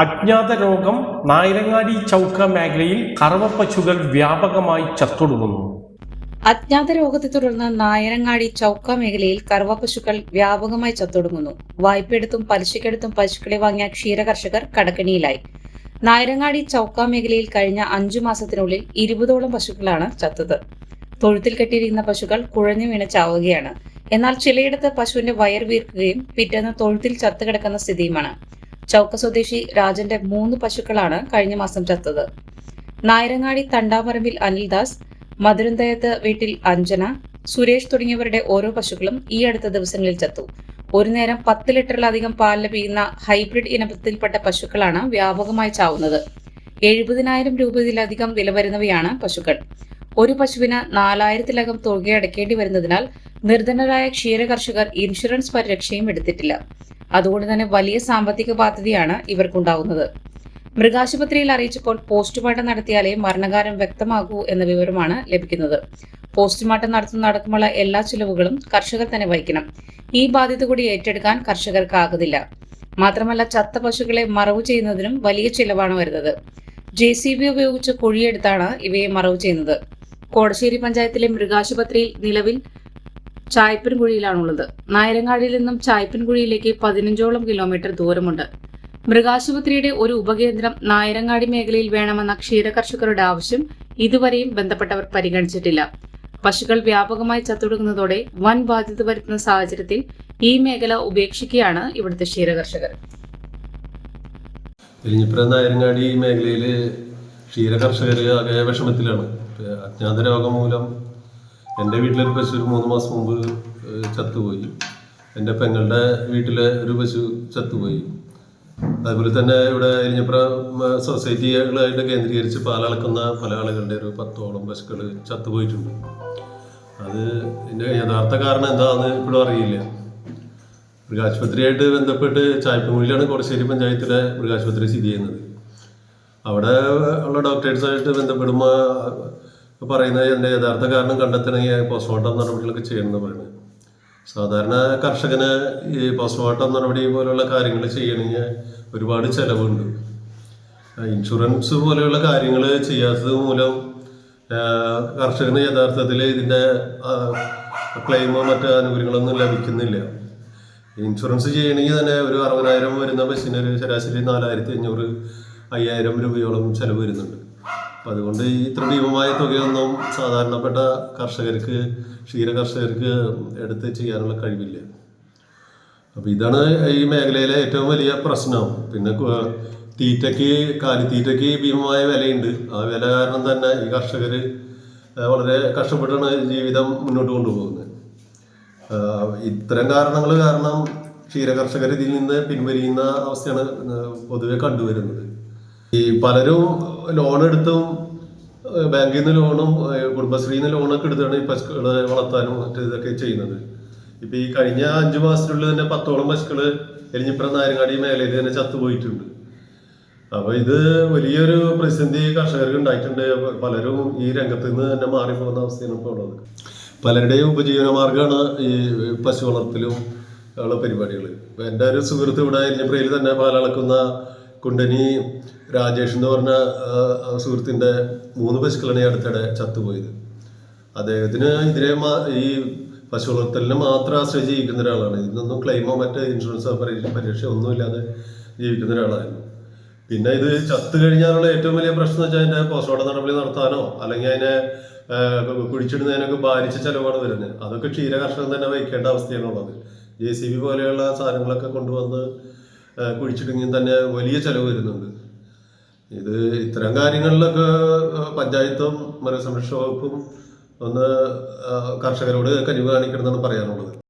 അജ്ഞാത രോഗം നായരങ്ങാടി ചൗക്ക മേഖലയിൽ കറവപ്പശുകൾ വ്യാപകമായി ചത്തൊടുങ്ങുന്നു. അജ്ഞാത രോഗത്തെ തുടർന്ന് നായരങ്ങാടി ചൗക്ക മേഖലയിൽ കറവപ്പശുക്കൾ വ്യാപകമായി ചത്തൊടുങ്ങുന്നു. വായ്പയെടുത്തും പലിശക്കെടുത്തും പശുക്കളെ വാങ്ങിയ ക്ഷീരകർഷകർ കടക്കെണിയിലായി. നായരങ്ങാടി ചൗക്ക മേഖലയിൽ കഴിഞ്ഞ 5 മാസത്തിനുള്ളിൽ 20ഓളം പശുക്കളാണ് ചത്തത്. തൊഴുത്തിൽ കെട്ടിയിരിക്കുന്ന പശുക്കൾ കുഴഞ്ഞു വീണ് ചാവുകയാണ്. എന്നാൽ ചിലയിടത്ത് പശുവിന്റെ വയർ വീർക്കുകയും പിറ്റേന്ന് തൊഴുത്തിൽ ചത്തുകിടക്കുന്ന സ്ഥിതിയുമാണ്. ചൗക്ക സ്വദേശി രാജന്റെ 3 പശുക്കളാണ് കഴിഞ്ഞ മാസം ചത്തത്. നായരങ്ങാടി തണ്ടാപറമ്പിൽ അനിൽദാസ്, മധുരന്തയത്ത് വീട്ടിൽ അഞ്ജന, സുരേഷ് തുടങ്ങിയവരുടെ ഓരോ പശുക്കളും ഈ അടുത്ത ദിവസങ്ങളിൽ ചത്തു. ഒരു നേരം 10 ലിറ്ററിലധികം പാൽ ലഭിക്കുന്ന ഹൈബ്രിഡ് ഇനത്തിൽപ്പെട്ട പശുക്കളാണ് വ്യാപകമായി ചാവുന്നത്. 70,000 രൂപയിലധികം വില വരുന്നവയാണ് പശുക്കൾ. ഒരു പശുവിന് 4,000-ലകം തുക അടയ്ക്കേണ്ടി വരുന്നതിനാൽ നിർധനരായ ക്ഷീരകർഷകർ ഇൻഷുറൻസ് പരിരക്ഷയും എടുത്തിട്ടില്ല. അതുകൊണ്ട് തന്നെ വലിയ സാമ്പത്തിക ബാധ്യതയാണ് ഇവർക്കുണ്ടാകുന്നത്. മൃഗാശുപത്രിയിൽ അറിയിച്ചപ്പോൾ പോസ്റ്റ്മോർട്ടം നടത്തിയാലേ മരണകാരണം വ്യക്തമാകൂ എന്ന വിവരമാണ് ലഭിക്കുന്നത്. പോസ്റ്റ്മോർട്ടം നടത്തുന്നതടക്കമുള്ള എല്ലാ ചിലവുകളും കർഷകർ തന്നെ വഹിക്കണം. ഈ ബാധ്യത കൂടി ഏറ്റെടുക്കാൻ കർഷകർക്കാകുന്നില്ല. മാത്രമല്ല, ചത്ത പശുക്കളെ മറവു ചെയ്യുന്നതിനും വലിയ ചിലവാണ് വരുന്നത്. JCB ഉപയോഗിച്ച് കുഴിയെടുത്താണ് ഇവയെ മറവു ചെയ്യുന്നത്. കോടശ്ശേരി പഞ്ചായത്തിലെ മൃഗാശുപത്രിയിൽ നിലവിൽ ചായപ്പൻകുഴിയിലാണുള്ളത്. നായരങ്ങാടിയിൽ നിന്നും ചായപ്പൻകുഴിയിലേക്ക് 15ഓളം കിലോമീറ്റർ ദൂരമുണ്ട്. മൃഗാശുപത്രിയുടെ ഒരു ഉപകേന്ദ്രം നായരങ്ങാടി മേഖലയിൽ വേണമെന്ന ക്ഷീരകർഷകരുടെ ആവശ്യം ഇതുവരെയും ബന്ധപ്പെട്ടവർ പരിഗണിച്ചിട്ടില്ല. പശുക്കൾ വ്യാപകമായി ചത്തൊടുങ്ങുന്നതോടെ വൻ ബാധ്യത വരുത്തുന്ന സാഹചര്യത്തിൽ ഈ മേഖല ഉപേക്ഷിക്കുകയാണ് ഇവിടുത്തെ ക്ഷീരകർഷകർ. നായരങ്ങാടി മേഖലയിൽ ക്ഷീരകർഷകർ ആകെ വിഷമത്തിലാണ്. അജ്ഞാത രോഗം മൂലം എൻ്റെ വീട്ടിലൊരു പശു 3 മാസം മുമ്പ് ചത്തുപോയി. എൻ്റെ പെങ്ങളുടെ വീട്ടിലെ ഒരു പശു ചത്തുപോയി. അതുപോലെ തന്നെ ഇവിടെ എരിഞ്ഞിപ്പുറം സൊസൈറ്റികളായിട്ട് കേന്ദ്രീകരിച്ച് പാലളക്കുന്ന പല ആളുകളുടെ ഒരു 10ഓളം പശുക്കൾ ചത്തുപോയിട്ടുണ്ട്. അത് ഇതിൻ്റെ യഥാർത്ഥ കാരണം എന്താണെന്ന് ഇപ്പോഴും അറിയില്ല. മൃഗാശുപത്രിയായിട്ട് ബന്ധപ്പെട്ട് ചായപ്പൻകുഴിയിലാണ് കോടശ്ശേരി പഞ്ചായത്തിലെ മൃഗാശുപത്രി സ്ഥിതി ചെയ്യുന്നത്. അവിടെ ഉള്ള ഡോക്ടേഴ്സായിട്ട് ബന്ധപ്പെടുമ്പോൾ പറയുന്നത് എൻ്റെ യഥാർത്ഥ കാരണം കണ്ടെത്തണമെങ്കിൽ പോസ്റ്റ്മോർട്ടം നടപടികളൊക്കെ ചെയ്യണമെന്ന് പറയുന്നത്. സാധാരണ കർഷകന് ഈ പോസ്റ്റ്മോർട്ടം നടപടി പോലെയുള്ള കാര്യങ്ങൾ ചെയ്യണമെങ്കിൽ ഒരുപാട് ചിലവുണ്ട്. ഇൻഷുറൻസ് പോലെയുള്ള കാര്യങ്ങൾ ചെയ്യാത്തത് മൂലം കർഷകന് യഥാർത്ഥത്തിൽ ഇതിൻ്റെ ക്ലെയിമോ മറ്റ് ആനുകൂല്യങ്ങളൊന്നും ലഭിക്കുന്നില്ല. ഇൻഷുറൻസ് ചെയ്യണമെങ്കിൽ തന്നെ ഒരു 60,000 വരുന്ന ബസ്സിന് ഒരു ശരാശരി 4,500 5,000 രൂപയോളം ചിലവ് വരുന്നുണ്ട്. അപ്പം അതുകൊണ്ട് ഇത്ര ഭീമമായ തുകയൊന്നും സാധാരണപ്പെട്ട കർഷകർക്ക് ക്ഷീരകർഷകർക്ക് എടുത്ത് ചെയ്യാനുള്ള കഴിവില്ല. അപ്പോൾ ഇതാണ് ഈ മേഖലയിലെ ഏറ്റവും വലിയ പ്രശ്നം. പിന്നെ കാലിത്തീറ്റയ്ക്ക് ഭീമമായ വിലയുണ്ട്. ആ വില കാരണം തന്നെ ഈ കർഷകർ വളരെ കഷ്ടപ്പെട്ടാണ് ജീവിതം മുന്നോട്ട് കൊണ്ടുപോകുന്നത്. ഇത്തരം കാരണങ്ങൾ കാരണം ക്ഷീരകർഷകർ ഇതിൽ നിന്ന് പിൻവലിയുന്ന അവസ്ഥയാണ് പൊതുവെ കണ്ടുവരുന്നത്. ഈ പലരും ലോൺ എടുത്തും ബാങ്കിൽ നിന്ന് ലോണും കുടുംബശ്രീയിൽ നിന്ന് ലോണൊക്കെ എടുത്താണ് ഈ പശുക്കളെ വളർത്താനും മറ്റു ഇതൊക്കെ ചെയ്യുന്നത്. ഇപ്പം ഈ കഴിഞ്ഞ 5 മാസത്തിനുള്ളിൽ തന്നെ 10ഓളം പശുക്കൾ എരിഞ്ഞിപ്പുറം നായരങ്ങാടി മേഖലയിൽ തന്നെ ചത്തുപോയിട്ടുണ്ട്. അപ്പോൾ ഇത് വലിയൊരു പ്രതിസന്ധി കർഷകർക്ക് ഉണ്ടായിട്ടുണ്ട്. പലരും ഈ രംഗത്ത് നിന്ന് തന്നെ മാറിപ്പോകുന്ന അവസ്ഥയാണ് ഇപ്പോൾ ഉള്ളത്. പലരുടെയും ഉപജീവനമാർഗ്ഗമാണ് ഈ പശു വളർത്തലും ഉള്ള പരിപാടികൾ. ഇപ്പം എൻ്റെ ഒരു സുഹൃത്ത് ഇവിടെ എരിഞ്ഞിപ്പുറയിൽ തന്നെ പാലളക്കുന്ന കുണ്ടനി രാജേഷ് എന്ന് പറഞ്ഞ സുഹൃത്തിൻ്റെ 3 പശുക്കളാണ് ഈ അടുത്തിടെ ചത്തുപോയത്. അദ്ദേഹത്തിന് ഈ പശു വളർത്തലിനെ മാത്രം ആശ്രയിച്ച് ജീവിക്കുന്ന ഒരാളാണ്. ഇതിനൊന്നും ക്ലെയിമോ മറ്റ് ഇൻഷുറൻസോ പരിരക്ഷ ഒന്നുമില്ലാതെ ജീവിക്കുന്ന ഒരാളായിരുന്നു. പിന്നെ ഇത് ചത്തു കഴിഞ്ഞാലുള്ള ഏറ്റവും വലിയ പ്രശ്നം എന്ന് വെച്ചാൽ അതിൻ്റെ പോസ്റ്റ്മോർട്ടം നടപടി നടത്താനോ അല്ലെങ്കിൽ അതിനെ കുഴിച്ചിടുന്നതിനൊക്കെ ഭാരിച്ച ചിലവാണ് വരുന്നത്. അതൊക്കെ ക്ഷീരകർഷകൻ തന്നെ വഹിക്കേണ്ട അവസ്ഥയാണുള്ളത്. JCB പോലെയുള്ള സാധനങ്ങളൊക്കെ കൊണ്ടുവന്ന് കുഴിച്ചിടുമെങ്കിൽ തന്നെ വലിയ ചിലവ് വരുന്നുണ്ട്. ഇത്തരം കാര്യങ്ങളിലൊക്കെ പഞ്ചായത്തും മൃഗസംരക്ഷണ വകുപ്പും ഒന്ന് കർഷകരോട് കനിവ് കാണിക്കണമെന്നാണ് പറയാനുള്ളത്.